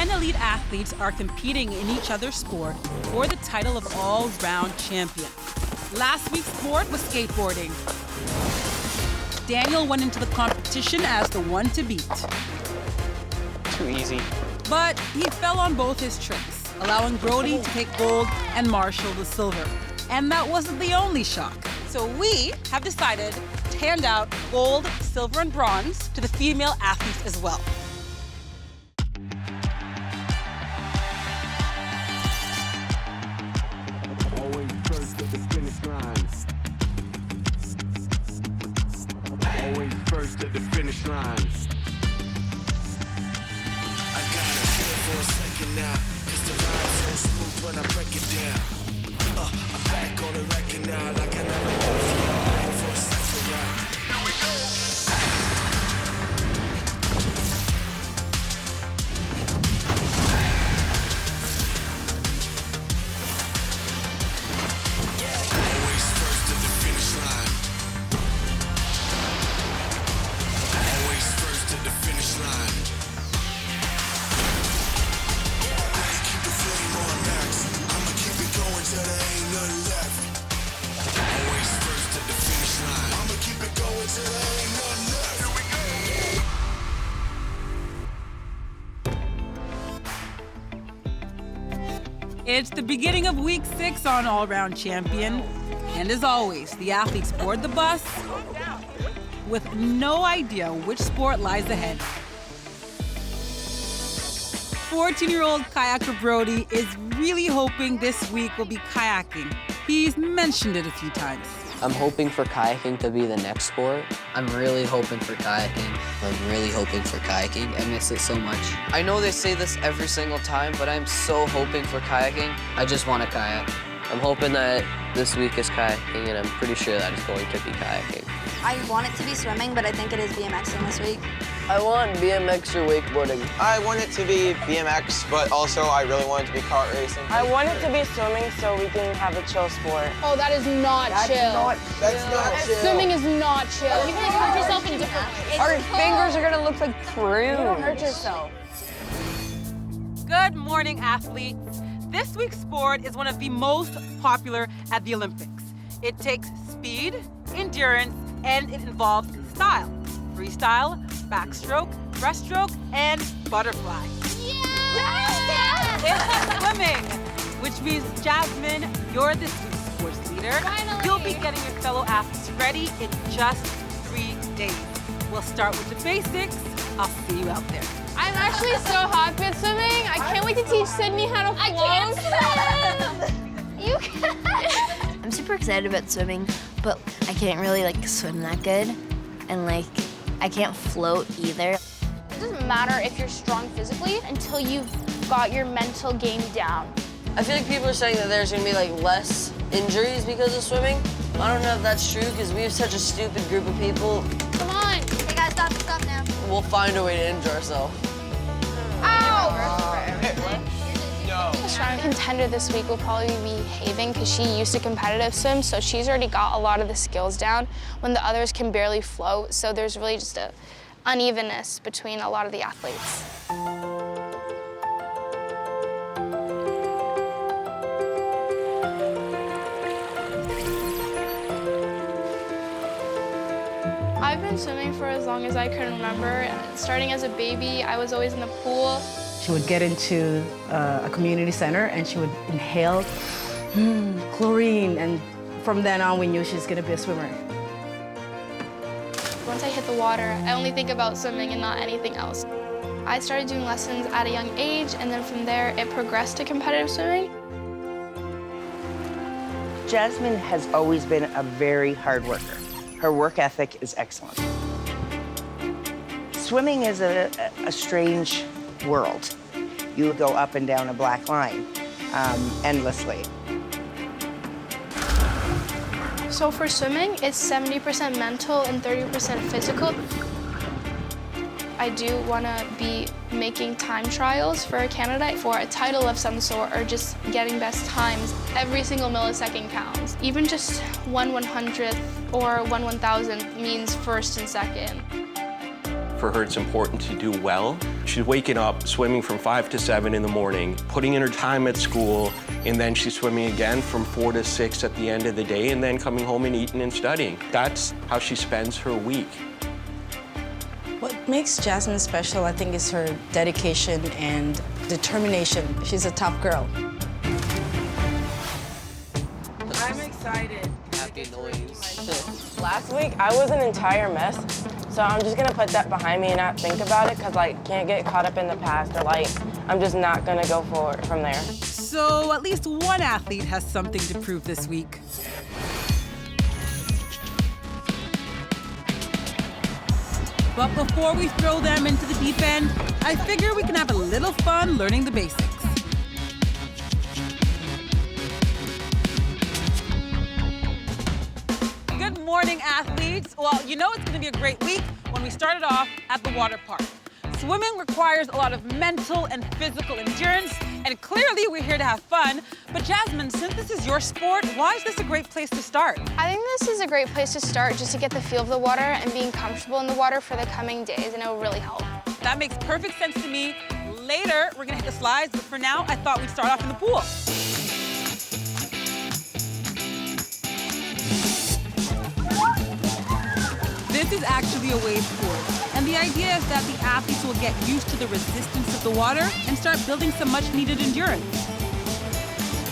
10 elite athletes are competing in each other's sport for the title of all-round champion. Last week's sport was skateboarding. Daniel went into the competition as the one to beat. Too easy. But he fell on both his tricks, allowing Brody to take gold and Marshall the silver. And that wasn't the only shock. So we have decided to hand out gold, silver, and bronze to the female athletes as well. Always first at the finish line. Always first at the finish line. I gotta feel for a second now, 'cause the ride's so smooth when I break it down. I'm back on the record now, like I never been before. For a second now. Here we go. Always first at the finish line. Always first at the finish line. Keep the flame on max. I'ma keep it going till there ain't nothing left. Always first at the finish line. I'ma keep it going till there ain't nothing left. Here we go. It's the beginning of week 6 on All Round Champion. And as always, the athletes board the bus with no idea which sport lies ahead. 14-year-old kayaker Brody is really hoping this week will be kayaking. He's mentioned it a few times. I'm hoping for kayaking to be the next sport. I'm really hoping for kayaking. I'm really hoping for kayaking. I miss it so much. I know they say this every single time, but I'm so hoping for kayaking. I just want to kayak. I'm hoping that this week is kayaking, and I'm pretty sure that it's going to be kayaking. I want it to be swimming, but I think it is BMXing this week. I want BMX or wakeboarding. I want it to be BMX, but also I really want it to be kart racing. I want it to be swimming so we can have a chill sport. Oh, that is not chill. That's not chill. Swimming is not chill. You can hurt yourself in different ways. Our fingers are gonna look like prunes. Don't hurt yourself. Good morning, athletes. This week's sport is one of the most popular at the Olympics. It takes speed, endurance, and it involves style. Freestyle, backstroke, breaststroke, and butterfly. Yeah! It's swimming, which means, Jasmine, you're this week's sports leader. Finally! You'll be getting your fellow athletes ready in just 3 days. We'll start with the basics. I'll see you out there. I'm actually so happy at swimming. I can't wait to teach Sydney how to float. I can't swim! You can! I'm super excited about swimming, but I can't really swim that good. And I can't float either. It doesn't matter if you're strong physically until you've got your mental game down. I feel like people are saying that there's gonna be less injuries because of swimming. I don't know if that's true because we have such a stupid group of people. Come on. Hey guys, stop now. We'll find a way to injure ourselves. The strong contender this week will probably be Haven because she used to competitive swim, so she's already got a lot of the skills down when the others can barely float. So there's really just a unevenness between a lot of the athletes. I've been swimming for as long as I can remember. Starting as a baby, I was always in the pool. She would get into a community center and she would inhale chlorine, and from then on we knew she was gonna be a swimmer. Once I hit the water, I only think about swimming and not anything else. I started doing lessons at a young age, and then from there it progressed to competitive swimming. Jasmine has always been a very hard worker. Her work ethic is excellent. Swimming is a strange world. You go up and down a black line endlessly. So for swimming, it's 70% mental and 30% physical. I do want to be making time trials for Canada for a title of some sort, or just getting best times. Every single millisecond counts. Even just 1/100th or 1/1000th means first and second. For her, it's important to do well. She's waking up, swimming from 5 to 7 in the morning, putting in her time at school, and then she's swimming again from 4 to 6 at the end of the day, and then coming home and eating and studying. That's how she spends her week. What makes Jasmine special, I think, is her dedication and determination. She's a tough girl. I'm excited. Happy noise. Last week, I was an entire mess. So I'm just gonna put that behind me and not think about it because I can't get caught up in the past or like, I'm just not gonna go forward from there. So at least one athlete has something to prove this week. But before we throw them into the deep end, I figure we can have a little fun learning the basics. Good morning, athletes. Well, you know it's going to be a great week when we started off at the water park. Swimming requires a lot of mental and physical endurance, and clearly we're here to have fun. But Jasmine, since this is your sport, why is this a great place to start? I think this is a great place to start just to get the feel of the water and being comfortable in the water for the coming days, and it will really help. That makes perfect sense to me. Later, we're gonna hit the slides, but for now, I thought we'd start off in the pool. This is actually a wave pool, and the idea is that the athletes will get used to the resistance of the water and start building some much-needed endurance.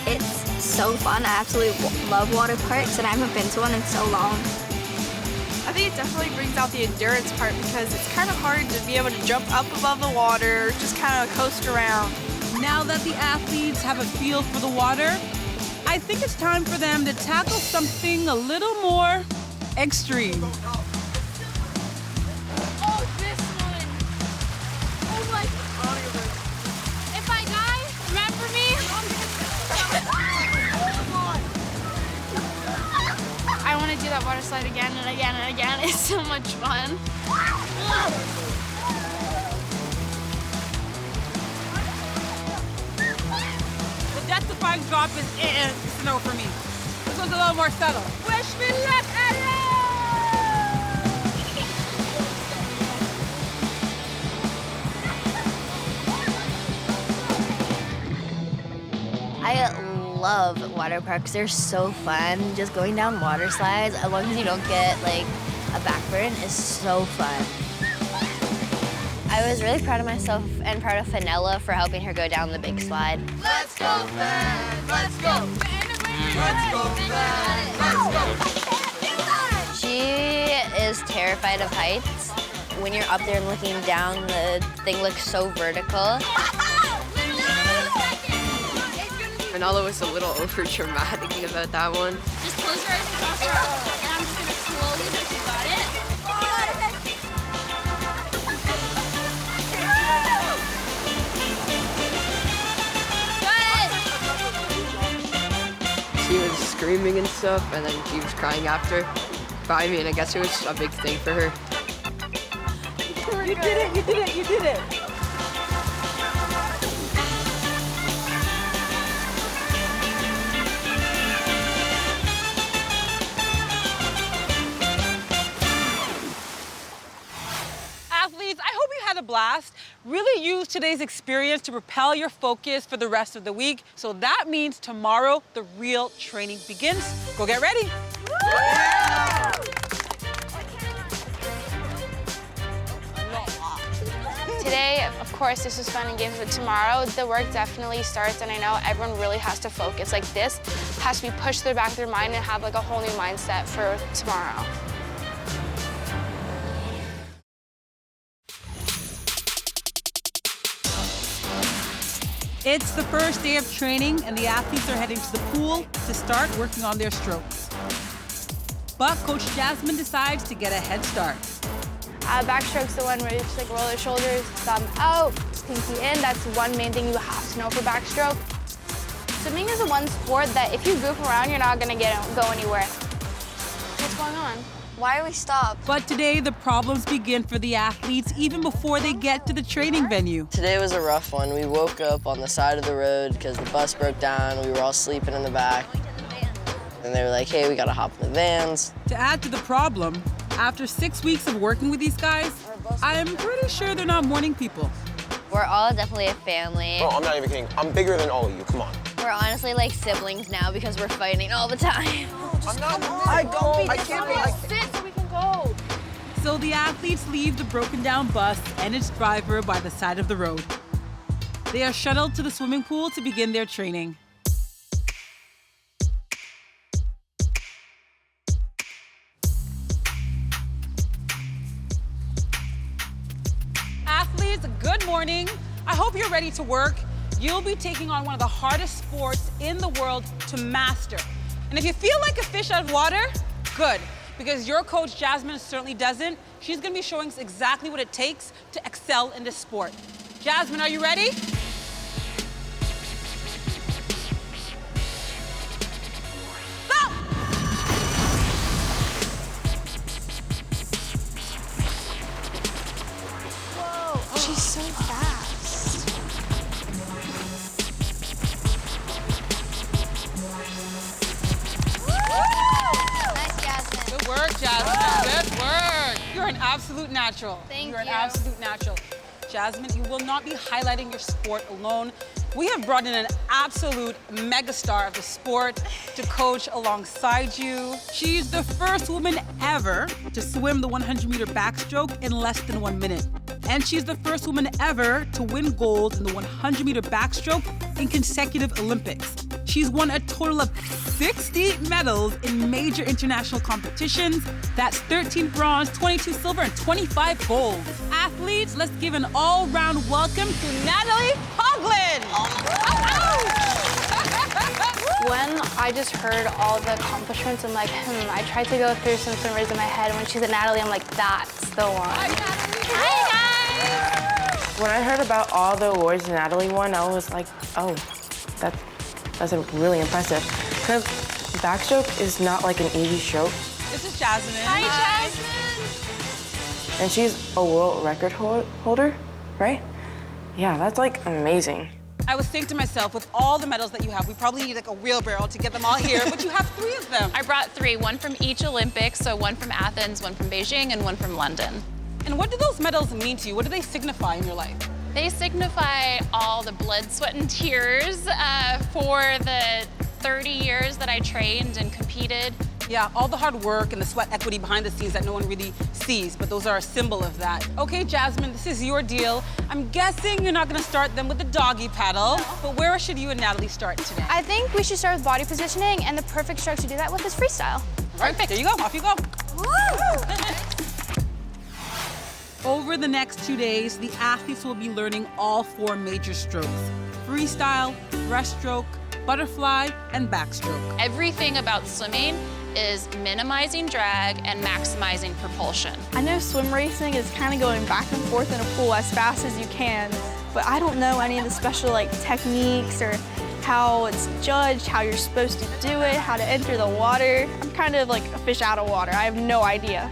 It's so fun. I absolutely love water parks, and I haven't been to one in so long. I think it definitely brings out the endurance part because it's kind of hard to be able to jump up above the water, just kind of coast around. Now that the athletes have a feel for the water, I think it's time for them to tackle something a little more extreme. Oh, this one. Oh my God. If I die, remember me? I want to do that water slide again and again and again. It's so much fun. The death-defying drop is it's a no for me. This one's a little more subtle. Wish me luck, Eddie! I love water parks. They're so fun. Just going down water slides, as long as you don't get like a back burn, is so fun. I was really proud of myself and proud of Fenella for helping her go down the big slide. Let's go, Fen! Let's go! Let's go, Fen! Let's go! She is terrified of heights. When you're up there and looking down, the thing looks so vertical. Fenella was a little over dramatic about that one. Just close your eyes and cross your arms. And I'm just going to slowly let you got it. She was screaming and stuff, and then she was crying after by me, and I guess it was a big thing for her. You did it, you did it, you did it. Athletes, I hope you had a blast. Really use today's experience to propel your focus for the rest of the week. So that means tomorrow, the real training begins. Go get ready. Yeah! Today, of course, this was fun and games, but tomorrow, the work definitely starts, and I know everyone really has to focus. Like, this has to be pushed to the back of their mind and have, like, a whole new mindset for tomorrow. It's the first day of training, and the athletes are heading to the pool to start working on their strokes. But Coach Jasmine decides to get a head start. Backstroke's the one where you just like roll your shoulders, thumb out, pinky in. That's one main thing you have to know for backstroke. Swimming is the one sport that if you goof around, you're not gonna go anywhere. What's going on? Why are we stopped? But today, the problems begin for the athletes even before they get to the training venue. Today was a rough one. We woke up on the side of the road because the bus broke down. We were all sleeping in the back. And they were like, hey, we gotta hop in the vans. To add to the problem, After 6 weeks of working with these guys, I'm pretty sure they're not morning people. We're all definitely a family. Bro, I'm not even kidding. I'm bigger than all of you. Come on. We're honestly like siblings now because we're fighting all the time. I'm not. I can't be. Sit so we can go. So the athletes leave the broken down bus and its driver by the side of the road. They are shuttled to the swimming pool to begin their training. Athletes, good morning. I hope you're ready to work. You'll be taking on one of the hardest sports in the world to master. And if you feel like a fish out of water, good, because your coach, Jasmine, certainly doesn't. She's gonna be showing us exactly what it takes to excel in this sport. Jasmine, are you ready? Go! Whoa, she's so fast. Nice, Jasmine. Good work, Jasmine. Good work. You're an absolute natural. Thank You're an you. absolute natural. Jasmine, you will not be highlighting your sport alone. We have brought in an absolute megastar of the sport to coach alongside you. She's the first woman ever to swim the 100-meter backstroke in less than 1 minute. And she's the first woman ever to win gold in the 100-meter backstroke in consecutive Olympics. She's won a total of 60 medals in major international competitions. That's 13 bronze, 22 silver, and 25 gold. Athletes, let's give an all-round welcome to Natalie Hoagland. When I just heard all the accomplishments, I'm like, I tried to go through some swimmers in my head. When she's at Natalie, I'm like, that's the one. Hi, guys! When I heard about all the awards Natalie won, I was like, oh, that's really impressive. Because backstroke is not like an easy stroke. This is Jasmine. Hi, Jasmine. And she's a world record holder, right? Yeah, that's like amazing. I was thinking to myself, with all the medals that you have, we probably need like a wheelbarrow to get them all here, but you have 3 of them. I brought 3, one from each Olympics, so one from Athens, one from Beijing, and one from London. And what do those medals mean to you? What do they signify in your life? They signify all the blood, sweat, and tears for the 30 years that I trained and competed. Yeah, all the hard work and the sweat equity behind the scenes that no one really sees, but those are a symbol of that. Okay, Jasmine, this is your deal. I'm guessing you're not gonna start them with the doggy paddle, but where should you and Natalie start today? I think we should start with body positioning, and the perfect stroke to do that with is freestyle. All right, there you go, off you go. Over the next 2 days, the athletes will be learning all 4 major strokes: freestyle, breaststroke, butterfly, and backstroke. Everything about swimming is minimizing drag and maximizing propulsion. I know swim racing is kind of going back and forth in a pool as fast as you can, but I don't know any of the special techniques or how it's judged, how you're supposed to do it, how to enter the water. I'm kind of like a fish out of water. I have no idea.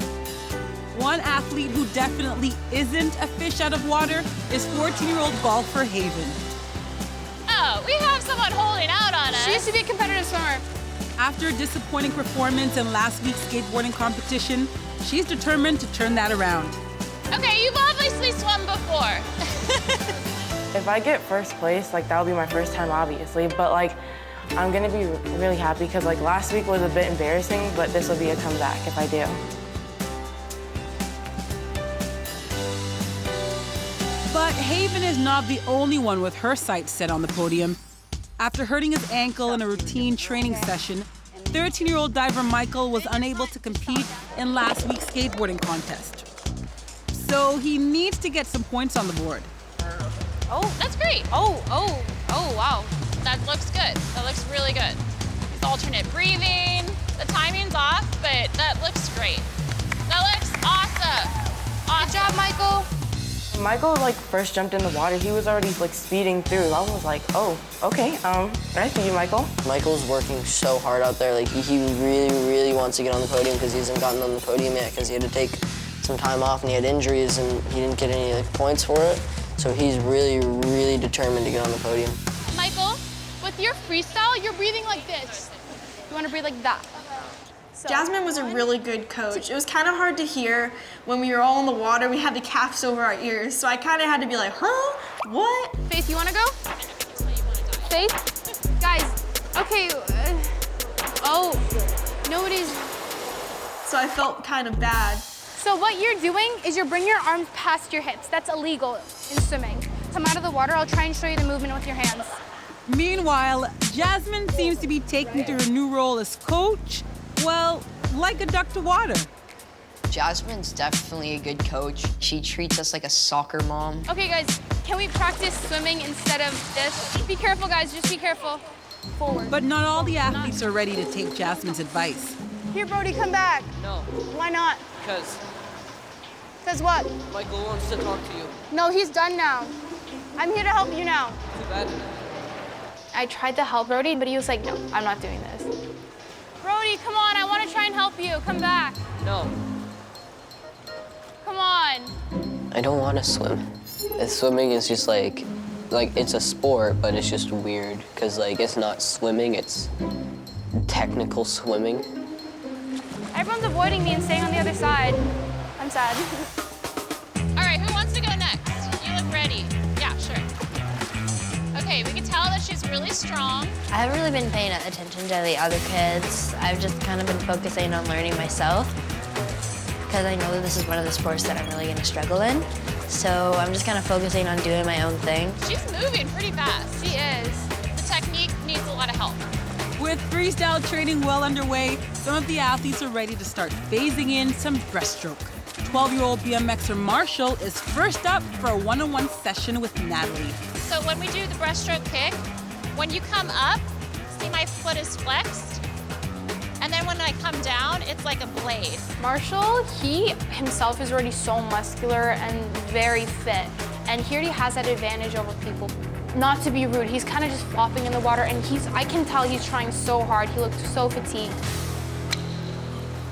One athlete who definitely isn't a fish out of water is 14-year-old golfer Haven. Oh, we have someone holding out on us. She used to be a competitive swimmer. After a disappointing performance in last week's skateboarding competition, she's determined to turn that around. Okay, you've obviously swum before. If I get first place, that'll be my first time, obviously, but I'm gonna be really happy because last week was a bit embarrassing, but this will be a comeback if I do. But Haven is not the only one with her sights set on the podium. After hurting his ankle in a routine training session, 13-year-old diver Michael was unable to compete in last week's skateboarding contest. So he needs to get some points on the board. Oh, that's great. Oh, wow. That looks good. That looks really good. His alternate breathing. The timing's off, but that looks great. That looks awesome. Awesome. Good job, Michael. Michael first jumped in the water. He was already speeding through. I was like, oh, okay. Nice to you, Michael. Michael's working so hard out there. He really, really wants to get on the podium because he hasn't gotten on the podium yet because he had to take some time off and he had injuries and he didn't get any points for it. So he's really, really determined to get on the podium. Michael, with your freestyle, you're breathing like this. You want to breathe like that. Jasmine was a really good coach. It was kind of hard to hear when we were all in the water. We had the caps over our ears, so I kind of had to be like, huh? What? Faith, you want to go? Faith? Guys, okay. Oh, nobody's... So I felt kind of bad. So what you're doing is you're bringing your arms past your hips. That's illegal in swimming. Come out of the water. I'll try and show you the movement with your hands. Meanwhile, Jasmine seems to be taking to her new role as coach, well, like a duck to water. Jasmine's definitely a good coach. She treats us like a soccer mom. Okay, guys, can we practice swimming instead of this? Be careful, guys. Just be careful. Forward. But not all the athletes are ready to take Jasmine's advice. Here, Brody, come back. No. Why not? Because Because what? Michael wants to talk to you. No, he's done now. I'm here to help you now. Too bad. I tried to help Brody, but he was like, no, I'm not doing this. Brody, come on, I want to try and help you. Come back. No. Come on. I don't want to swim. Swimming is just like it's a sport, but it's just weird because it's not swimming, it's technical swimming. Everyone's avoiding me and staying on the other side. I'm sad. All right, who wants to go next? You look ready. Yeah, sure. Okay, we can tell that she's really strong. I haven't really been paying attention to the other kids. I've just kind of been focusing on learning myself because I know that this is one of the sports that I'm really going to struggle in. So I'm just kind of focusing on doing my own thing. She's moving pretty fast. She is. The technique needs a lot of help. With freestyle training well underway, some of the athletes are ready to start phasing in some breaststroke. 12-year-old BMXer Marshall is first up for a one-on-one session with Natalie. So when we do the breaststroke kick, when you come up, see my foot is flexed. And then when I come down, it's like a blade. Marshall, he himself is already so muscular and very fit. And he already has that advantage over people. Not to be rude, he's kind of just flopping in the water and I can tell he's trying so hard. He looks so fatigued.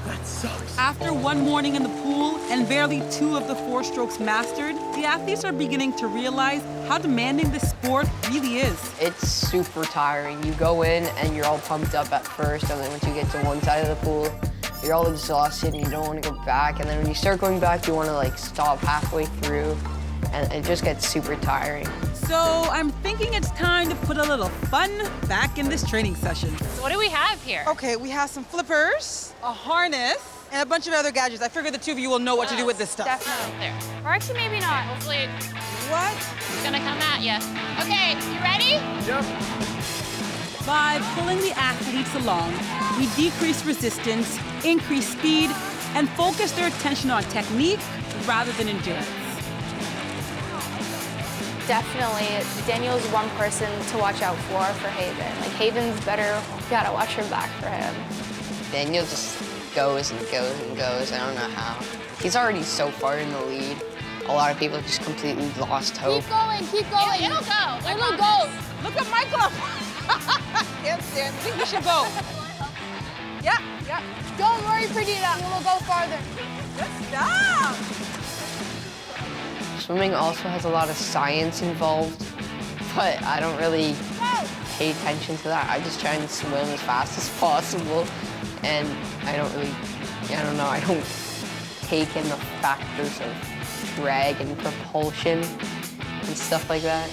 That sucks. After one morning in the pool and barely 2 of the 4 strokes mastered, the athletes are beginning to realize how demanding this sport really is. It's super tiring. You go in and you're all pumped up at first, and then once you get to one side of the pool, you're all exhausted and you don't want to go back. And then when you start going back, you want to stop halfway through, and it just gets super tiring. So I'm thinking it's time to put a little fun back in this training session. So what do we have here? Okay, we have some flippers, a harness, and a bunch of other gadgets. I figure the 2 of you will know what to do with this stuff. Definitely. There. Or actually, maybe not. Hopefully What? it's gonna come at you. Okay, you ready? Yep. By pulling the athletes along, we decrease resistance, increase speed, and focus their attention on technique rather than endurance. Definitely, Daniel's one person to watch out for Haven. Haven's better, you gotta watch her back for him. Daniel just goes and goes and goes. I don't know how. He's already so far in the lead. A lot of people just completely lost hope. Keep going, keep going. It'll go. It'll go. Look at Michael. Yes, Dan. I think we should go. Yeah, yeah. Don't worry, Perdita. We'll go farther. Good stuff. Swimming also has a lot of science involved, but I don't really pay attention to that. I just try and swim as fast as possible, and I don't take in the factors of drag and propulsion and stuff like that.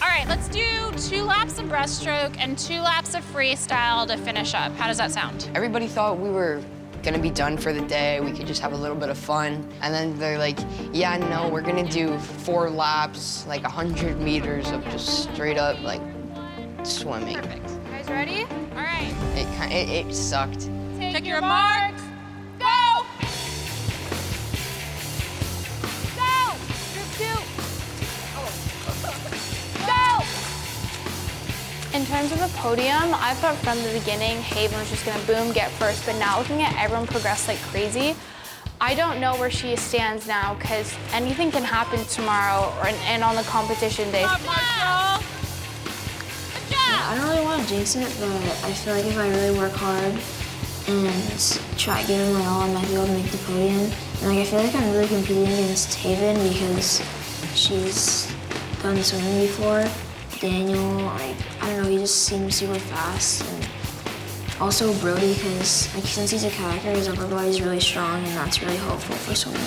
All right, let's do 2 laps of breaststroke and 2 laps of freestyle to finish up. How does that sound? Everybody thought we were gonna be done for the day. We could just have a little bit of fun. And then they're like, yeah, no, we're gonna do 4 laps, 100 meters of just straight up, swimming. Perfect. You guys ready? All right. It sucked. Take your marks. Go! Go! Group 2. Go! In terms of the podium, I thought from the beginning Haven was just gonna boom, get first, but now looking at everyone progress like crazy, I don't know where she stands now because anything can happen tomorrow and on the competition day. Good job! I don't really want to jinx it, but I feel like if I really work hard and try giving my all, I might be able to make the podium. And I feel like I'm really competing against Haven because she's done swimming before. Daniel, I don't know, he just seems super fast, and Also Brody, because since he's a kayaker, his upper body's really strong, and that's really helpful for swimming.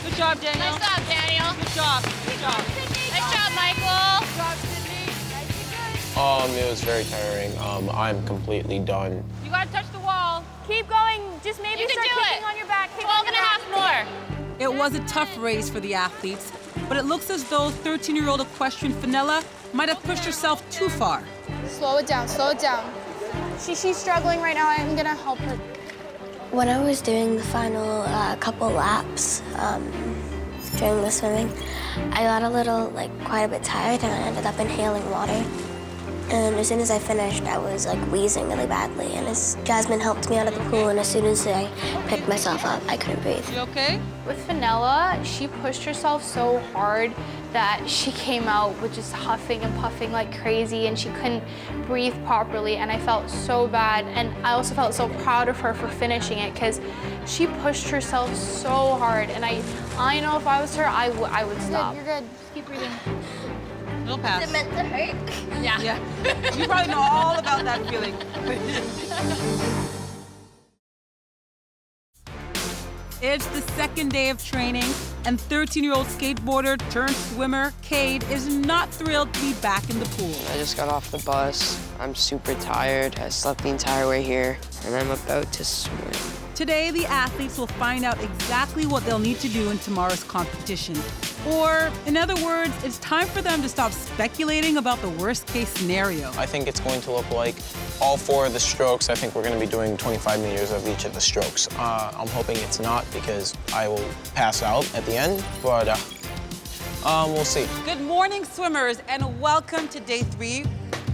Good job, Daniel. Nice job, Daniel. Good job. Good job. Nice job, Michael. Good job, Sydney. Nice and good. It was very tiring. I'm completely done. You gotta touch the wall. Keep going. Just maybe You can start do kicking it. on your back. Kick 12 on and your a back. half more. It was a tough race for the athletes, but it looks as though 13-year-old equestrian Fenella might have pushed herself too far. Slow it down, slow it down. She's struggling right now. I'm gonna help her. When I was doing the final couple laps during the swimming, I got a little, quite a bit tired, and I ended up inhaling water. And as soon as I finished, I was wheezing really badly. And as Jasmine helped me out of the pool, and as soon as I picked myself up, I couldn't breathe. You okay? With Fenella, she pushed herself so hard that she came out with just huffing and puffing like crazy, and she couldn't breathe properly, and I felt so bad. And I also felt so proud of her for finishing it, because she pushed herself so hard, and I know if I was her, I would stop. You're good. Keep breathing. It'll pass. Is it meant to hurt? Yeah. Yeah. You probably know all about that feeling. It's the second day of training, and 13-year-old skateboarder turned swimmer Cade is not thrilled to be back in the pool. I just got off the bus. I'm super tired. I slept the entire way here, and I'm about to swim. Today, the athletes will find out exactly what they'll need to do in tomorrow's competition. Or, in other words, it's time for them to stop speculating about the worst-case scenario. I think it's going to look like all 4 of the strokes. I think we're going to be doing 25 meters of each of the strokes. I'm hoping it's not, because I will pass out at the end, but we'll see. Good morning, swimmers, and welcome to day 3.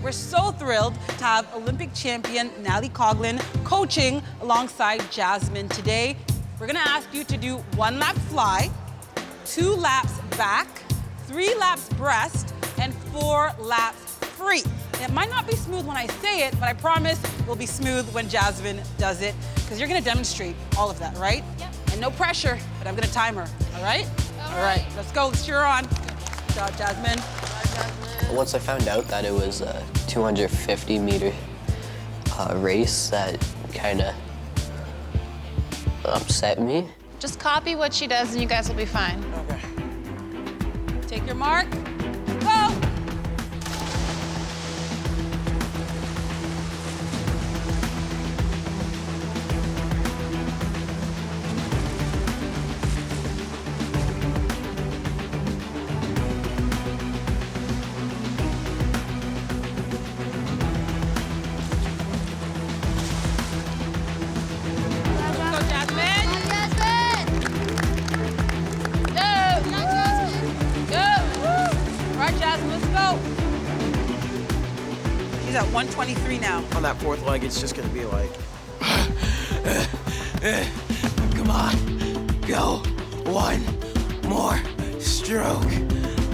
We're so thrilled to have Olympic champion Natalie Coughlin coaching alongside Jasmine today. We're gonna ask you to do 1 lap fly, 2 laps back, 3 laps breast, and 4 laps free. It might not be smooth when I say it, but I promise we'll be smooth when Jasmine does it, because you're gonna demonstrate all of that, right? Yep. And no pressure, but I'm gonna time her, all right? All right, let's go, let's cheer her on. Good job, Jasmine. Once I found out that it was a 250-meter race, that kind of upset me. Just copy what she does and you guys will be fine. Okay. Take your mark, go! She's at 123 now. On that 4th leg, it's just going to be like... Come on, go. 1 more stroke.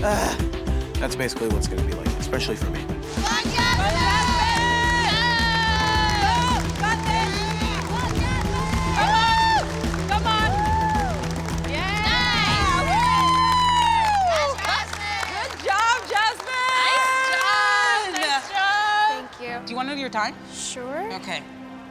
That's basically what's going to be like, especially for me. Do you want to know your time? Sure. Okay,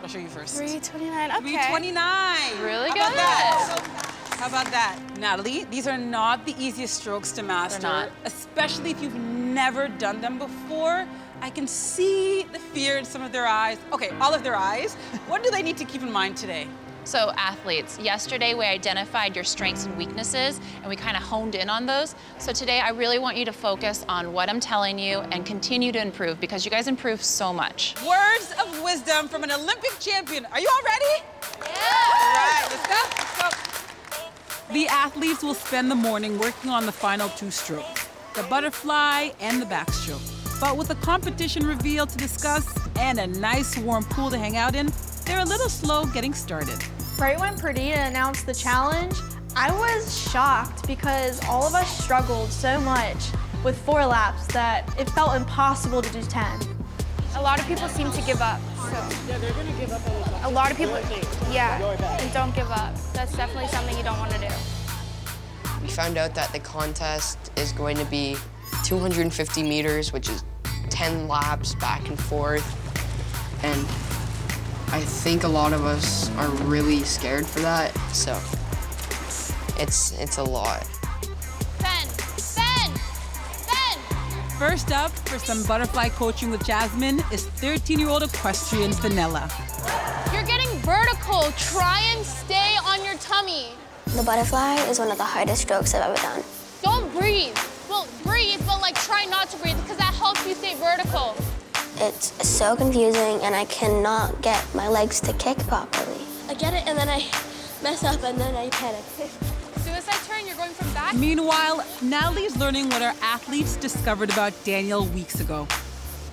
I'll show you first. 3:29. Okay. 3:29. Really How good. about that? How about that? Natalie, these are not the easiest strokes to master. They're not. Especially if you've never done them before. I can see the fear in some of their eyes. Okay, all of their eyes. What do they need to keep in mind today? So athletes, yesterday we identified your strengths and weaknesses and we kind of honed in on those. So today I really want you to focus on what I'm telling you and continue to improve, because you guys improve so much. Words of wisdom from an Olympic champion. Are you all ready? Yeah! All right, let's go, let's go. The athletes will spend the morning working on the final 2 strokes, the butterfly and the backstroke. But with the competition reveal to discuss and a nice warm pool to hang out in, they're a little slow getting started. Right when Perdita announced the challenge, I was shocked because all of us struggled so much with 4 laps that it felt impossible to do 10. A lot of people seem to give up. So. Yeah, they're gonna give up A lot of people, yeah, and don't give up. That's definitely something you don't want to do. We found out that the contest is going to be 250 meters, which is 10 laps back and forth. And I think a lot of us are really scared for that, so it's a lot. Ben! First up for some butterfly coaching with Jasmine is 13-year-old equestrian Vanilla. You're getting vertical. Try and stay on your tummy. The butterfly is one of the hardest strokes I've ever done. Don't breathe. Well, breathe, but like try not to breathe because that helps you stay vertical. It's so confusing and I cannot get my legs to kick properly. I get it and then I mess up and then I panic. Suicide turn, you're going from back. Meanwhile, Natalie's learning what our athletes discovered about Daniel weeks ago.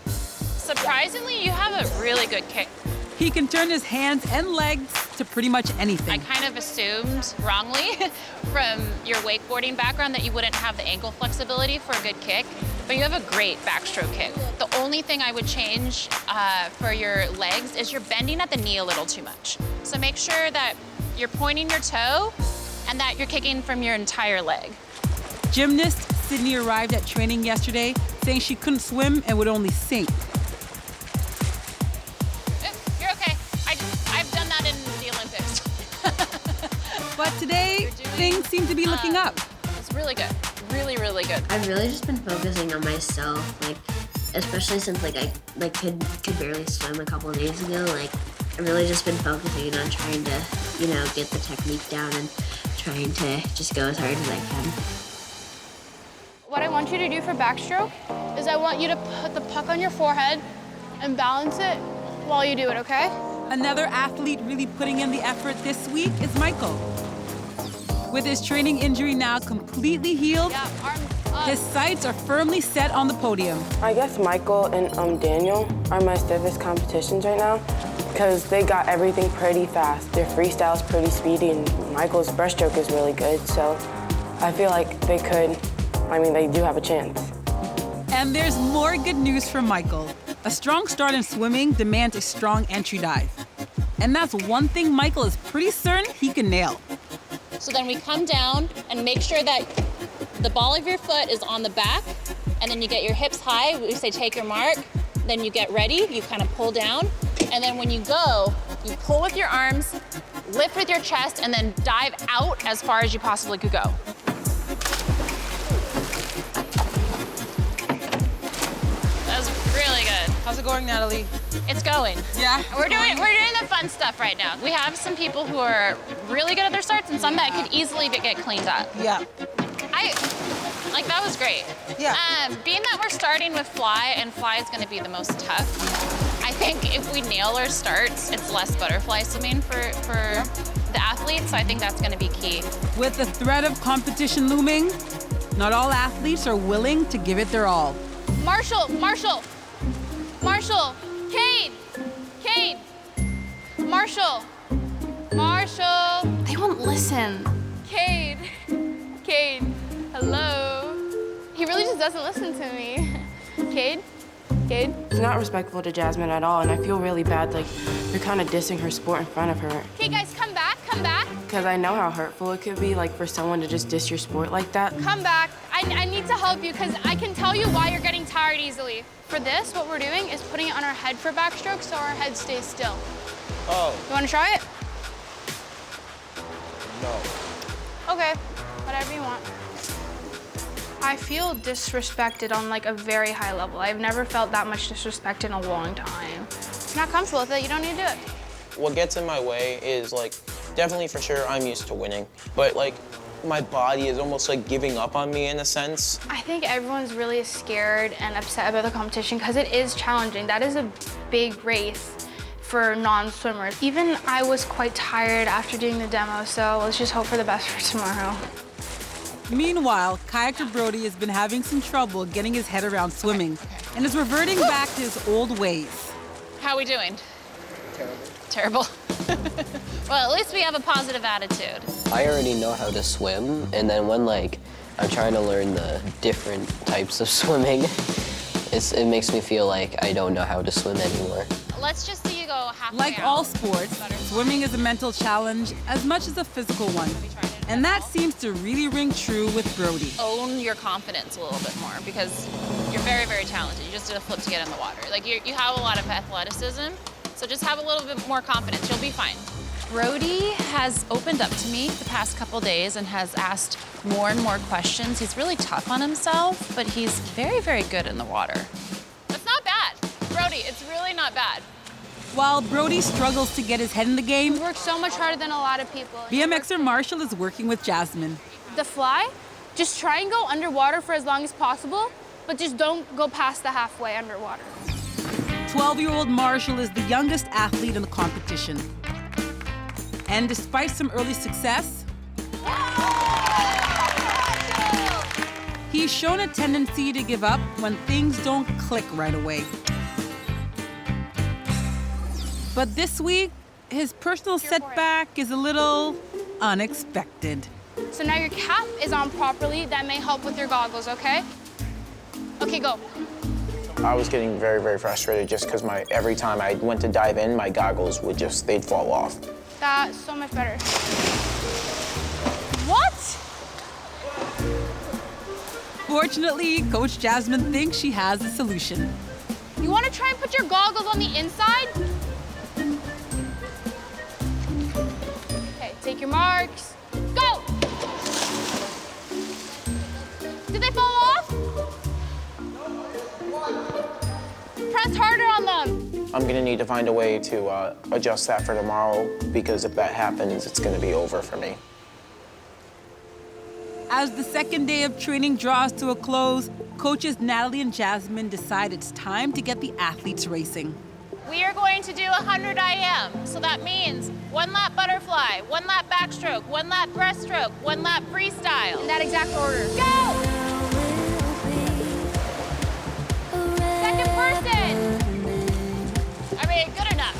Surprisingly, you have a really good kick. He can turn his hands and legs to pretty much anything. I kind of assumed wrongly from your wakeboarding background that you wouldn't have the ankle flexibility for a good kick, but you have a great backstroke kick. The only thing I would change for your legs is you're bending at the knee a little too much. So make sure that you're pointing your toe and that you're kicking from your entire leg. Gymnast Sydney arrived at training yesterday saying she couldn't swim and would only sink. You're okay. I've done that in the Olympics. But today, things seem to be looking up. It's really good. Really, really good. I've really just been focusing on myself, like, especially since I could barely swim a couple of days ago. Like, I've really just been focusing on trying to, get the technique down and trying to just go as hard as I can. What I want you to do for backstroke is I want you to put the puck on your forehead and balance it while you do it, okay? Another athlete really putting in the effort this week is Michael. With his training injury now completely healed, his sights are firmly set on the podium. I guess Michael and Daniel are my stiffest competitions right now because they got everything pretty fast. Their freestyle is pretty speedy and Michael's breaststroke is really good, so I feel like they do have a chance. And there's more good news from Michael. A strong start in swimming demands a strong entry dive. And that's one thing Michael is pretty certain he can nail. So then we come down and make sure that the ball of your foot is on the back, and then you get your hips high. We say take your mark. Then you get ready, you kind of pull down, and then when you go, you pull with your arms, lift with your chest, and then dive out as far as you possibly could go. That was really good. How's it going, Natalie? It's going. Yeah? We're doing the fun stuff right now. We have some people who are really good at their starts and some that could easily get cleaned up. Yeah. That was great. Yeah. Being that we're starting with fly, and fly is going to be the most tough, I think if we nail our starts, it's less butterfly swimming for the athletes, so I think that's going to be key. With the threat of competition looming, not all athletes are willing to give it their all. Marshall, Cade, Marshall. They won't listen. Cade, hello. He really just doesn't listen to me. Cade? It's not respectful to Jasmine at all, and I feel really bad, you're kind of dissing her sport in front of her. Okay, guys, come back. Because I know how hurtful it could be, for someone to just diss your sport like that. Come back. I need to help you because I can tell you why you're getting tired easily. For this, what we're doing is putting it on our head for backstroke so our head stays still. Oh. You want to try it? No. Okay, whatever you want. I feel disrespected on a very high level. I've never felt that much disrespect in a long time. If you're not comfortable with it, you don't need to do it. What gets in my way is definitely for sure I'm used to winning, but my body is almost giving up on me in a sense. I think everyone's really scared and upset about the competition because it is challenging. That is a big race for non-swimmers. Even I was quite tired after doing the demo, so let's just hope for the best for tomorrow. Meanwhile, kayaker Brody has been having some trouble getting his head around swimming and is reverting back to his old ways. How are we doing? Terrible. Well, at least we have a positive attitude. I already know how to swim, and then when I'm trying to learn the different types of swimming, it makes me feel like I don't know how to swim anymore. Let's just see you go halfway Like out. all sports, swimming is a mental challenge as much as a physical one. And that seems to really ring true with Brody. Own your confidence a little bit more because you're very, very talented. You just did a flip to get in the water. You have a lot of athleticism, So just have a little bit more confidence. You'll be fine. Brody has opened up to me the past couple days and has asked more and more questions. He's really tough on himself, but he's very, very good in the water. That's not bad. Brody, it's really not bad. While Brody struggles to get his head in the game, He works so much harder than a lot of people. BMXer Marshall is working with Jasmine. The fly, just try and go underwater for as long as possible, but just don't go past the halfway underwater. 12-year-old Marshall is the youngest athlete in the competition. And despite some early success, he's shown a tendency to give up when things don't click right away. But this week, his personal setback is a little unexpected. So now your cap is on properly. That may help with your goggles, okay? Okay, go. I was getting very, very frustrated just because every time I went to dive in, my goggles they'd fall off. That's so much better. What? Fortunately, Coach Jasmine thinks she has a solution. You want to try and put your goggles on the inside? Okay, take your marks. Go! Did they fall off? Press harder on them. I'm gonna need to find a way to adjust that for tomorrow, because if that happens, it's gonna be over for me. As the second day of training draws to a close, coaches Natalie and Jasmine decide it's time to get the athletes racing. We are going to do 100 IM. So that means 1 lap butterfly, 1 lap backstroke, 1 lap breaststroke, 1 lap freestyle. In that exact order. Go! Second person. I mean, good enough.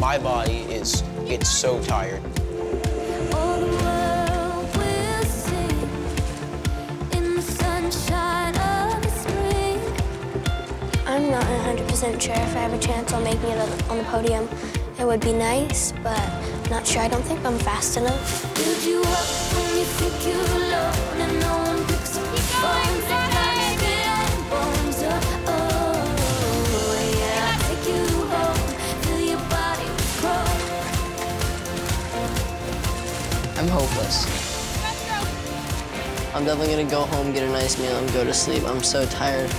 My body it's so tired. I'm not 100% sure if I have a chance on making it on the podium. It would be nice, but I'm not sure. I don't think I'm fast enough. Build you up when you think you're alone and no one picks up the phone. I'm hopeless. I'm definitely gonna go home, get a nice meal, and go to sleep. I'm so tired.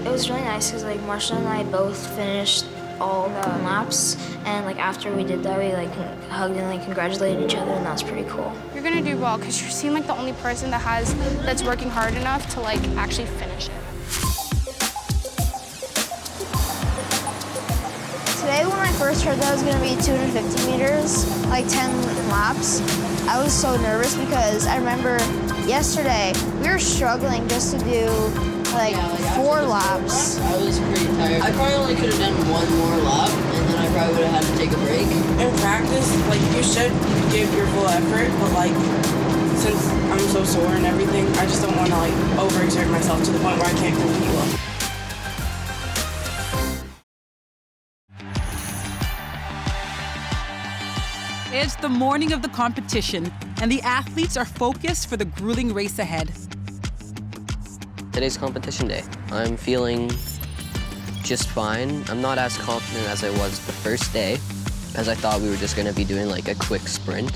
It was really nice because like Marshall and I both finished all the laps, and like after we did that, we like hugged and like congratulated each other, and that was pretty cool. You're gonna do well because you seem like the only person that's working hard enough to like actually finish it. Today when I first heard that it was gonna be 250 meters, like 10 laps, I was so nervous because I remember yesterday we were struggling just to do like 4 laps. I was pretty tired. I probably only could have done 1 more lap, and then I probably would have had to take a break. In practice, like you should give your full effort, but like since I'm so sore and everything, I just don't want to like overexert myself to the point where I can't compete well. It's the morning of the competition, and the athletes are focused for the grueling race ahead. Today's competition day. I'm feeling just fine. I'm not as confident as I was the first day, as I thought we were just gonna be doing like a quick sprint.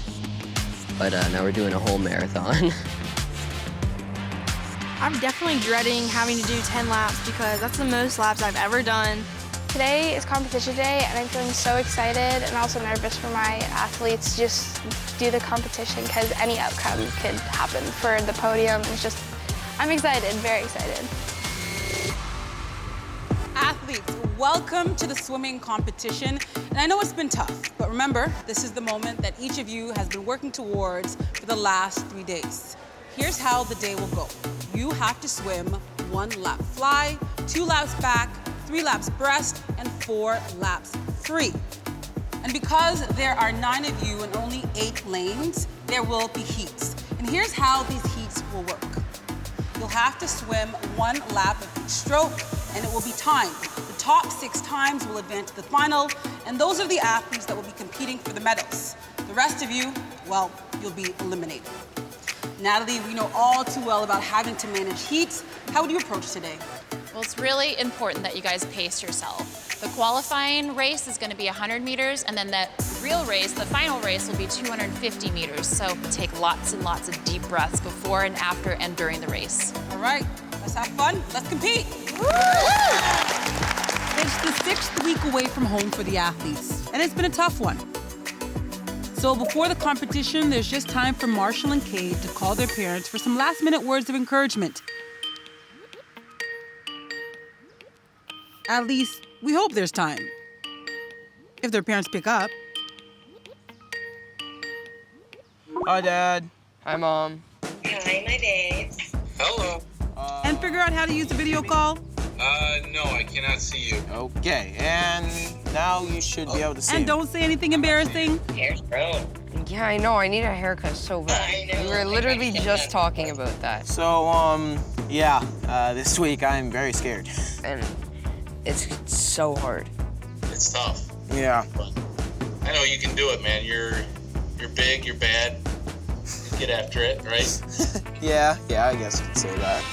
But now we're doing a whole marathon. I'm definitely dreading having to do 10 laps because that's the most laps I've ever done. Today is competition day, and I'm feeling so excited and also nervous for my athletes to just do the competition because any outcome could happen for the podium. It's just, I'm excited, very excited. Athletes, welcome to the swimming competition. And I know it's been tough, but remember, this is the moment that each of you has been working towards for the last 3 days. Here's how the day will go. You have to swim 1 lap fly, 2 laps back, 3 laps breast, and 4 laps free. And because there are 9 of you and only 8 lanes, there will be heats. And here's how these heats will work. You'll have to swim 1 lap of each stroke, and it will be timed. The top 6 times will advance to the final, and those are the athletes that will be competing for the medals. The rest of you, well, you'll be eliminated. Natalie, we know all too well about having to manage heat. How would you approach today? Well, it's really important that you guys pace yourself. The qualifying race is going to be 100 meters, and then the real race, the final race, will be 250 meters. So take lots and lots of deep breaths before and after and during the race. All right, let's have fun. Let's compete. It's the 6th week away from home for the athletes, and it's been a tough one. So before the competition, there's just time for Marshall and Cade to call their parents for some last-minute words of encouragement. At least, we hope there's time. If their parents pick up. Hi, Dad. Hi, Mom. Hi, my babes. Hello. And figure out how to use the video call. No, I cannot see you. Okay, and now you should be able to see And him. don't say anything embarrassing. Hair's grown. Yeah, I know. I need a haircut so bad. I know. We were literally just talking about that. So, yeah, this week I'm very scared. And it's so hard. It's tough. Yeah. But I know you can do it, man. You're big, you're bad. Get after it, right? Yeah, I guess you could say that.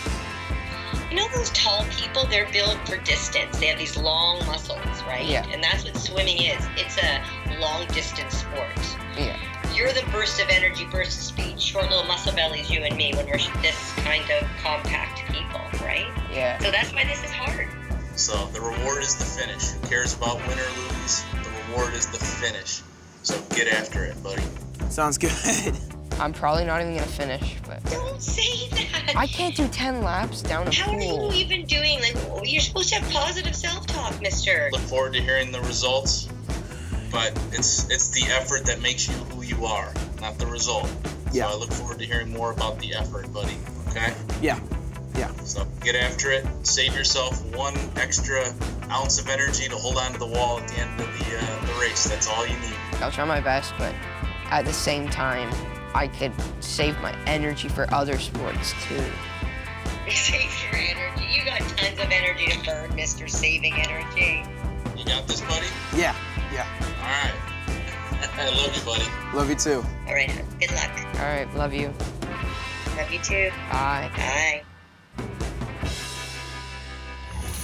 You know those tall people, they're built for distance. They have these long muscles, right? Yeah. And that's what swimming is. It's a long distance sport. Yeah. You're the burst of energy, burst of speed, short little muscle bellies, you and me, when we're this kind of compact people, right? Yeah. So that's why this is hard. So the reward is the finish. Who cares about win or lose? The reward is the finish. So get after it, buddy. Sounds good. I'm probably not even gonna finish, but Don't say that. I can't do 10 laps down a How are pool. you even doing? Like, you're supposed to have positive self-talk, mister. Look forward to hearing the results, but it's the effort that makes you who you are, not the result. Yeah. So I look forward to hearing more about the effort, buddy. Okay? Yeah. So get after it. Save yourself 1 extra ounce of energy to hold on to the wall at the end of the race. That's all you need. I'll try my best, but at the same time, I could save my energy for other sports too. Save your energy. You got tons of energy to burn, Mr. Saving Energy. You got this, buddy? Yeah. All right. I love you, buddy. Love you too. All right, good luck. All right, love you. Love you too. Bye. Bye.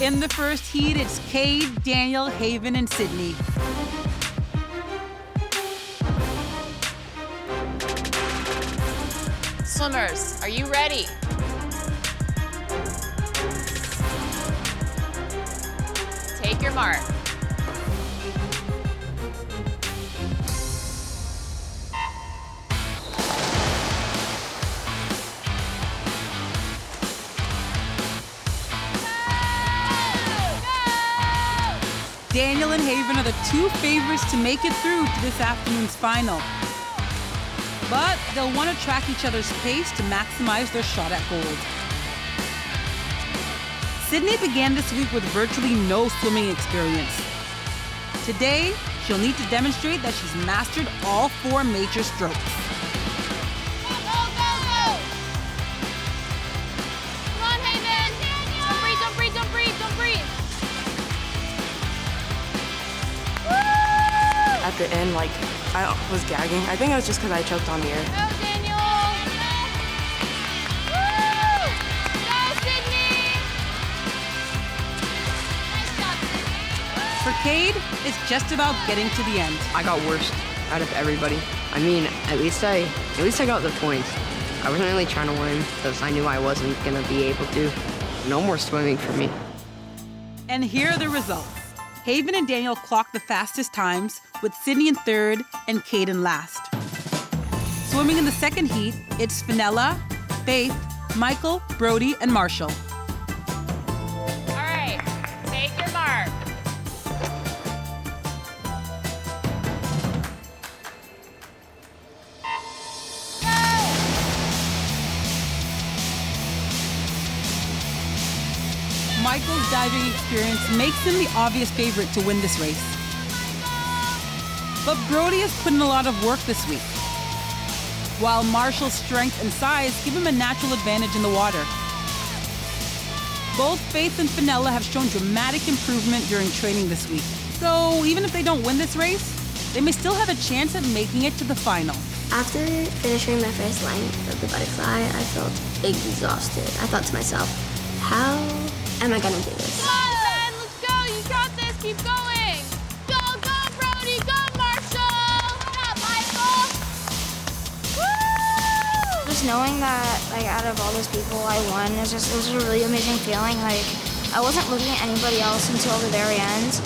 In the first heat, it's Cade, Daniel, Haven, and Sydney. Swimmers, are you ready? Take your mark. Daniel and Haven are the 2 favorites to make it through to this afternoon's final. But they'll want to track each other's pace to maximize their shot at gold. Sydney began this week with virtually no swimming experience. Today, she'll need to demonstrate that she's mastered all 4 major strokes. Go, go, go, go! Come on, Haven! Don't breathe, don't breathe, don't breathe, don't breathe! At the end, like, I was gagging. I think it was just because I choked on the air. Go, Daniel! Woo! Go, Sydney! Nice job, Sydney! For Cade, it's just about getting to the end. I got worst out of everybody. I mean, at least I got the points. I wasn't really trying to win because I knew I wasn't gonna be able to. No more swimming for me. And here are the results. Haven and Daniel clocked the fastest times, with Sydney in 3rd and Cade in last. Swimming in the second heat, it's Fenella, Faith, Michael, Brody, and Marshall. All right, take your mark. Michael's diving experience makes him the obvious favorite to win this race. But Brody has put in a lot of work this week, while Marshall's strength and size give him a natural advantage in the water. Both Faith and Fenella have shown dramatic improvement during training this week. So even if they don't win this race, they may still have a chance at making it to the final. After finishing my first line of the butterfly, I felt exhausted. I thought to myself, how am I gonna do this? Come on, Ben, let's go. You got this. Keep going. Go, go, Brody. Go, Marshall. Good job, Michael. Woo! Just knowing that, like, out of all those people, I won, it was a really amazing feeling. Like, I wasn't looking at anybody else until the very end.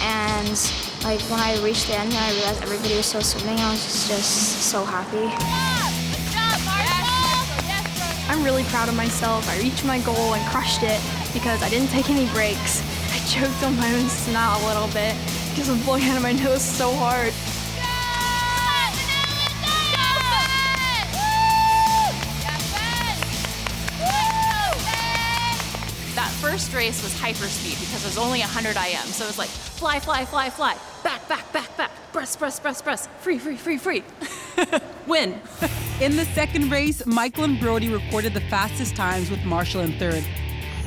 And, like, when I reached the end and I realized everybody was still swimming, I was just so happy. Good job, Marshall. Yes, I'm really proud of myself. I reached my goal and crushed it because I didn't take any breaks. I choked on my own snot a little bit because I'm blowing out of my nose so hard. That first race was hyperspeed because it was only 100 IM. So it was like fly, fly, fly, fly, back, back, back, back, breast, breast, breast, breast, free, free, free, free. Win. In the second race, Michael and Brody recorded the fastest times with Marshall in third,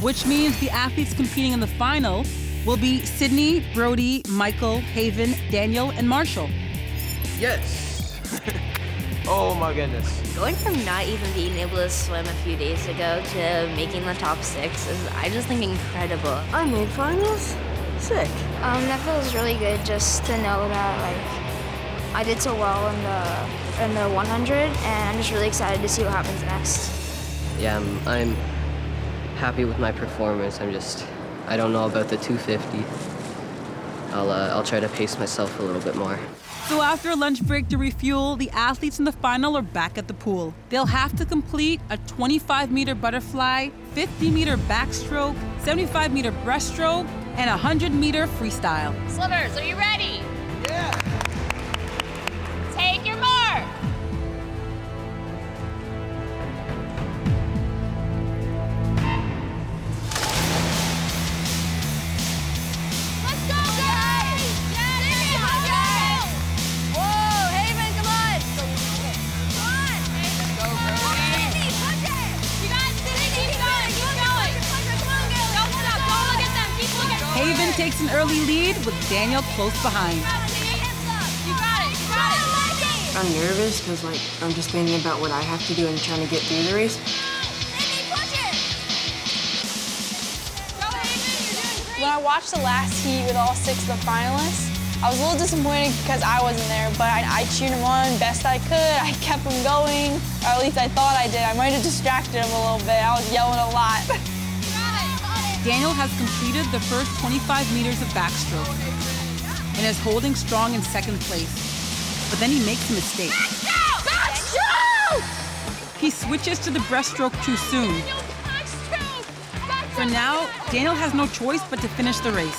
which means the athletes competing in the final will be Sydney, Brody, Michael, Haven, Daniel, and Marshall. Yes. Oh my goodness. Going from not even being able to swim a few days ago to making the top 6 is, I just think, incredible. I made finals? Sick. That feels really good just to know that, like, I did so well in the 100, and I'm just really excited to see what happens next. Yeah, I'm happy with my performance. I don't know about the 250. I'll try to pace myself a little bit more. So after a lunch break to refuel, the athletes in the final are back at the pool. They'll have to complete a 25-meter butterfly, 50-meter backstroke, 75-meter breaststroke, and a 100-meter freestyle. Slivers, are you ready? Yeah. Take your mark. Let's go, guys! Yes! Whoa, Haven, come on! Come on! Go, Brody! Push it! You got it, Sydney! Keep going, keep going! Come on, girl! Don't stop, don't look at them, keep looking! Haven takes an early lead with Daniel close behind. You got it, you got it! I'm nervous because, like, I'm just thinking about what I have to do and trying to get through the race. When I watched the last heat with all 6 of the finalists, I was a little disappointed because I wasn't there, but I cheered them on best I could. I kept them going, or at least I thought I did. I might have distracted them a little bit. I was yelling a lot. Daniel has completed the first 25 meters of backstroke and is holding strong in second place. But then he makes a mistake. Backstroke! He switches to the breaststroke too soon. For now, Daniel has no choice but to finish the race.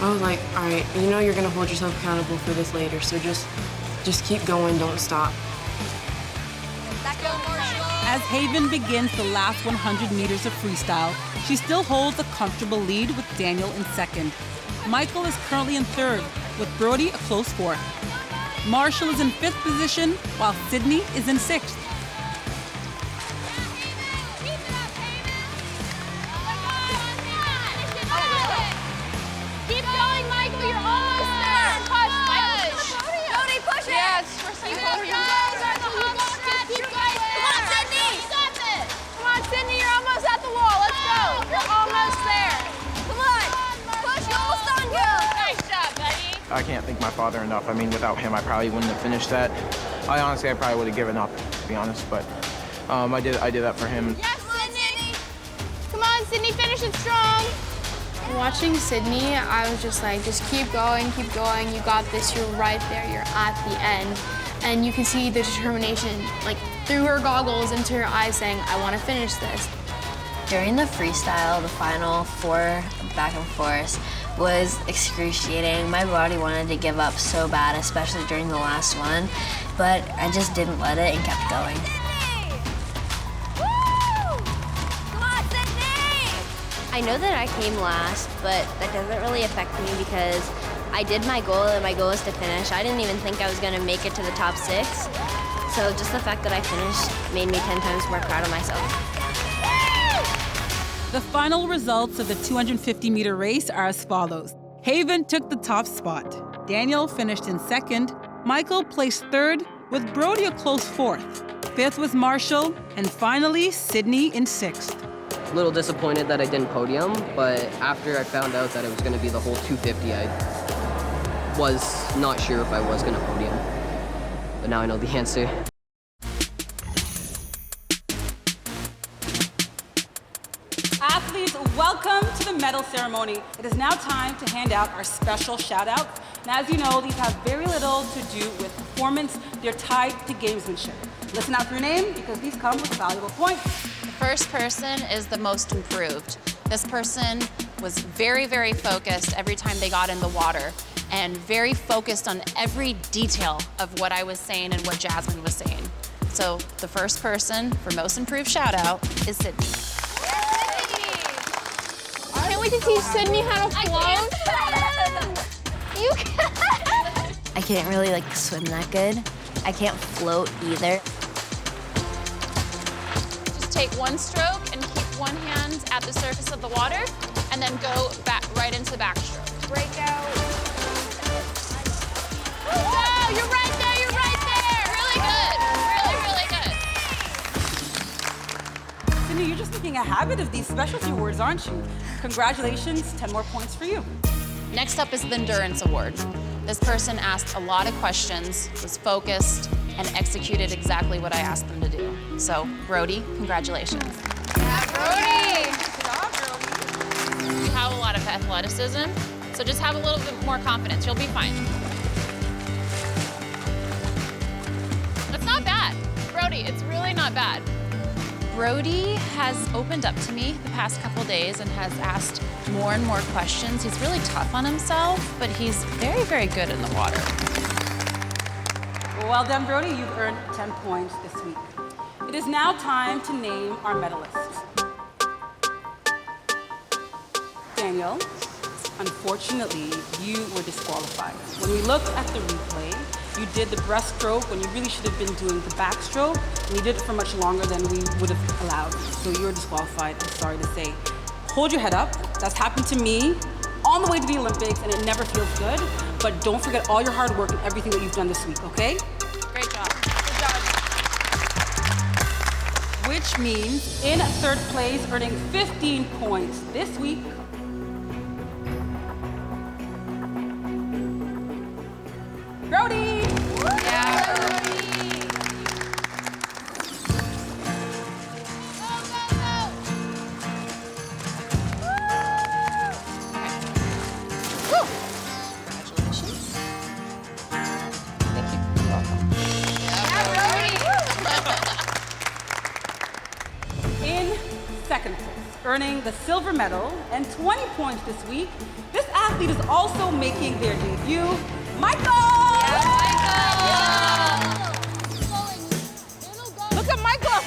I was like, all right, you know you're gonna hold yourself accountable for this later, so just keep going, don't stop. As Haven begins the last 100 meters of freestyle, she still holds a comfortable lead with Daniel in second. Michael is currently in third, with Brody a close fourth. Marshall is in fifth position, while Sydney is in sixth. Keep going, Michael, you're almost there. Push, Michael. Brody, push it. Yes, keep going. Come on, Sydney. You got this. Come on, Sydney, you're almost at the wall. Let's go. You're almost there. Come on. Push, you're almost done, girl. Nice job, buddy. I can't thank my father enough. I mean, without him, I probably wouldn't have finished that. I probably would have given up, to be honest, but I did that for him. Yes, Sydney. Come on, Sydney, finish it strong. Watching Sydney, I was just like, just keep going, you got this, you're right there, you're at the end. And you can see the determination, like, through her goggles into her eyes saying, I want to finish this. During the freestyle, the final 4 back and forth was excruciating. My body wanted to give up so bad, especially during the last one, but I just didn't let it and kept going. I know that I came last, but that doesn't really affect me because I did my goal and my goal was to finish. I didn't even think I was gonna make it to the top 6. So just the fact that I finished made me 10 times more proud of myself. The final results of the 250-meter race are as follows. Haven took the top spot. Daniel finished in 2nd. Michael placed 3rd, with Brody a close 4th. 5th was Marshall, and finally, Sydney in 6th. A little disappointed that I didn't podium, but after I found out that it was going to be the whole 250, I was not sure if I was going to podium. But now I know the answer. Athletes, welcome to the medal ceremony. It is now time to hand out our special shout-outs. And as you know, these have very little to do with performance. They're tied to gamesmanship. Listen out for your name because these come with valuable points. The first person is the most improved. This person was very, very focused every time they got in the water and very focused on every detail of what I was saying and what Jasmine was saying. So the first person for most improved shout out is Sydney. I can't wait to see Sydney how to float. You can. I can't really swim that good. I can't float either. Just take one stroke and keep one hand at the surface of the water and then go back right into the backstroke. Break out. Wow, you're right there, you're right there. Really good, really, really good. Sydney, you're just making a habit of these specialty awards, aren't you? Congratulations, 10 more points for you. Next up is the Endurance Award. This person asked a lot of questions, was focused, and executed exactly what I asked them to do. So, Brody, congratulations. Yeah, Brody! You have a lot of athleticism, so just have a little bit more confidence. You'll be fine. That's not bad. Brody, it's really not bad. Brody has opened up to me the past couple days and has asked more and more questions. He's really tough on himself, but he's very, very good in the water. Well done, Brody. You've earned 10 points this week. It is now time to name our medalists. Daniel, unfortunately, you were disqualified. When we looked at the replay, you did the breaststroke when you really should have been doing the backstroke, and you did it for much longer than we would have allowed. So you were disqualified, I'm sorry to say. Hold your head up. That's happened to me on the way to the Olympics, and it never feels good. But don't forget all your hard work and everything that you've done this week, okay? Great job. Good job. Which means in 3rd place, earning 15 points this week, Brody! Yeah, Brody. In 2nd place, earning the silver medal and 20 points this week, this athlete is also making their debut, Michael! Look at Michael!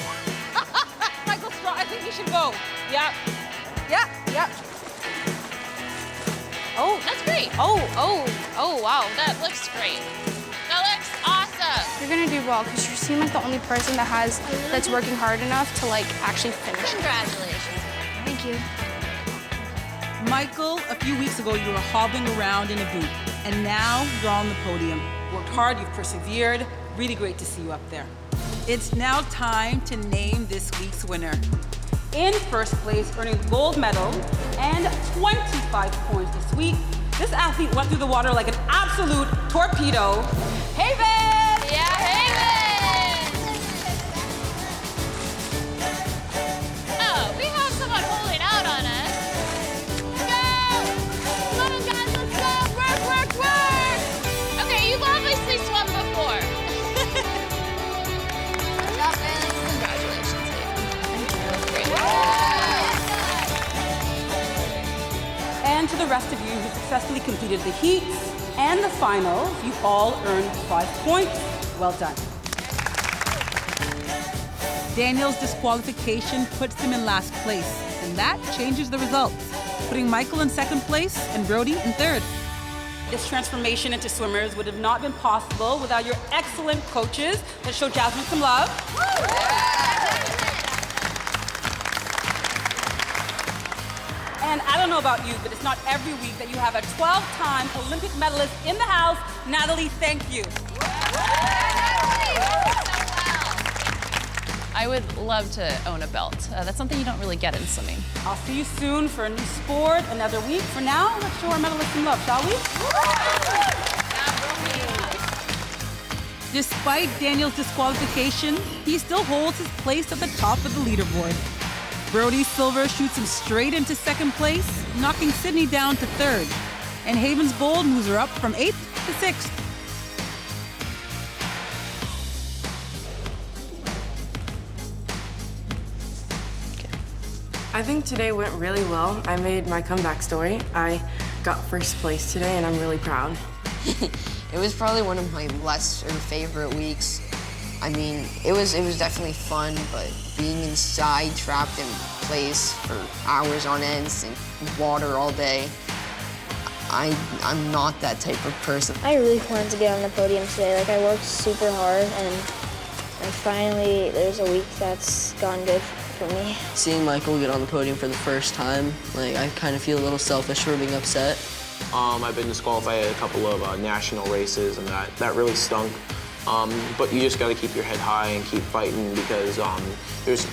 Michael's strong. I think he should go. Yep. Yep. Oh, that's great. Oh, wow, that looks great. That looks awesome. You're gonna do well because you seem like the only person that's working hard enough to actually finish. Congratulations. Thank you. Michael, a few weeks ago, you were hobbling around in a boot, and now you're on the podium. Worked hard, you've persevered. Really great to see you up there. It's now time to name this week's winner. In 1st place, earning the gold medal and 25 points this week, this athlete went through the water like an absolute torpedo. Haven! Yeah, Haven! Oh, we have someone holding out on us. Let's go! Come on, guys, let's go! Work! Okay, you've obviously swum before. Good job, man. Congratulations, Haven. Thank you. And to the rest of you who successfully completed the heats and the finals, you all earned 5 points. Well done. Daniel's disqualification puts him in last place, and and that changes the results, putting Michael in second place and Brody in third. This transformation into swimmers would have not been possible without your excellent coaches. Let's show Jasmine some love. And I don't know about you, but it's not every week that you have a 12-time Olympic medalist in the house. Natalie, thank you. I would love to own a belt. That's something you don't really get in swimming. I'll see you soon for a new sport, another week. For now, let's show our medalists some love, shall we? Despite Daniel's disqualification, he still holds his place at the top of the leaderboard. Brody's silver shoots him straight into second place, knocking Sydney down to third. And Haven's gold moves her up from 8th to 6th. I think today went really well. I made my comeback story. I got first place today, and I'm really proud. It was probably one of my lesser favorite weeks. I mean, it was definitely fun, but being inside, trapped in place for hours on end, in water all day, I'm not that type of person. I really wanted to get on the podium today. Like, I worked super hard, and finally there's a week that's gone good for me. Seeing Michael get on the podium for the first time, like, I kind of feel a little selfish for being upset. I've been disqualified at a couple of national races, and that really stunk. But you just got to keep your head high and keep fighting because there's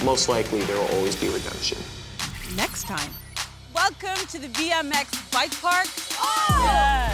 most likely there will always be redemption. Next time, welcome to the BMX Bike Park. Yeah.